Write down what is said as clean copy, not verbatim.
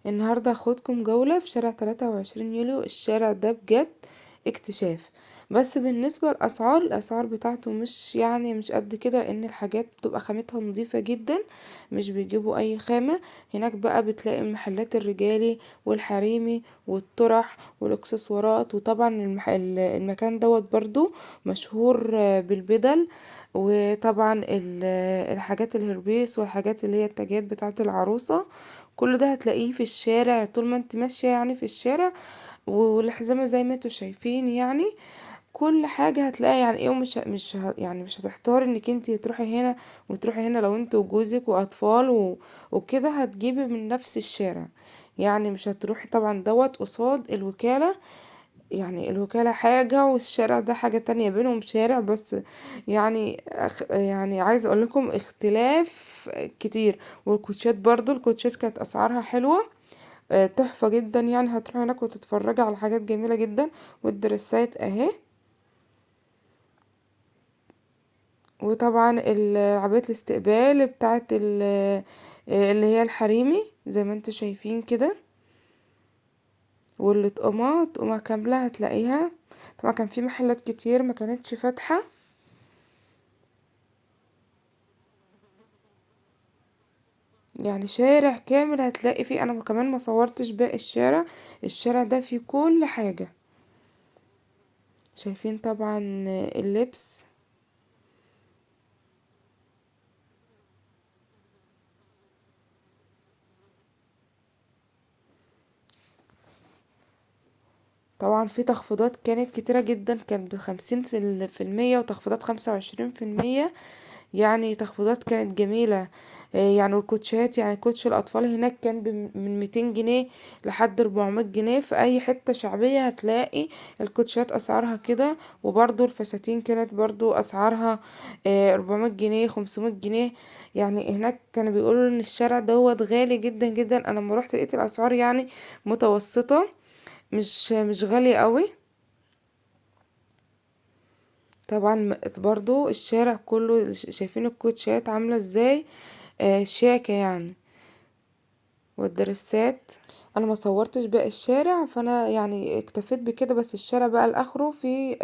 النهاردة هاخدكم جولة في شارع 23 يوليو. الشارع ده بجد اكتشاف. بس بالنسبة للأسعار، الأسعار بتاعته مش قد كده، ان الحاجات بتبقى خامتها نظيفة جدا، مش بيجيبوا اي خامة. هناك بقى بتلاقي المحلات الرجالي والحريمي والطرح والاكسسوارات، وطبعا المكان دوت برضو مشهور بالبدل، وطبعا الحاجات الهربيس والحاجات اللي هي التاجات بتاعة العروسة. كل ده هتلاقيه في الشارع طول ما انت ماشية يعني في الشارع. والحزمة زي ما انتوا شايفين يعني، كل حاجة هتلاقي يعني ايه. يعني مش هتحتار انك انت تروحي هنا وتروحي هنا. لو انت وجوزك واطفال وكده هتجيبي من نفس الشارع. يعني مش هتروحي طبعا دوت قصاد الوكالة. يعني الوكالة حاجة والشارع ده حاجة تانية، بينهم شارع بس. يعني عايزة اقول لكم اختلاف كتير. والكوتشات برضو، الكوتشات كانت اسعارها حلوة، تحفة جدا. يعني هتروحي هناك وتتفرجي على حاجات جميلة جدا. والدرسات اهي. وطبعا عربية الاستقبال بتاعت اللي هي الحريمي زي ما انتوا شايفين كده. طقمة كاملة هتلاقيها. طبعا كان في محلات كتير ما كانتش فاتحة. يعني شارع كامل هتلاقي فيه. انا كمان ما صورتش باقي الشارع. الشارع ده فيه كل حاجة. شايفين طبعا اللبس. طبعا في تخفيضات كانت كتيرة جدا، كانت ب50 في المية، وتخفيضات 25%. يعني تخفيضات كانت جميلة. يعني والكوتشات، يعني كوتش الأطفال هناك كان من 200 جنيه لحد 400 جنيه. في أي حتة شعبية هتلاقي الكوتشات أسعارها كده. وبرضو الفساتين كانت برضو أسعارها 400 جنيه 500 جنيه. يعني هناك كانوا بيقولوا إن الشارع دوت غالي جدا جدا. أنا لما روحت لقيت الأسعار يعني متوسطة، مش غالية قوي. طبعا برضو الشارع كله شايفين الكوتشات عاملة ازاي، شياكة يعني. والدرسات، انا ما صورتش باقي الشارع، فانا يعني اكتفيت بكده. بس الشارع بقى الاخره في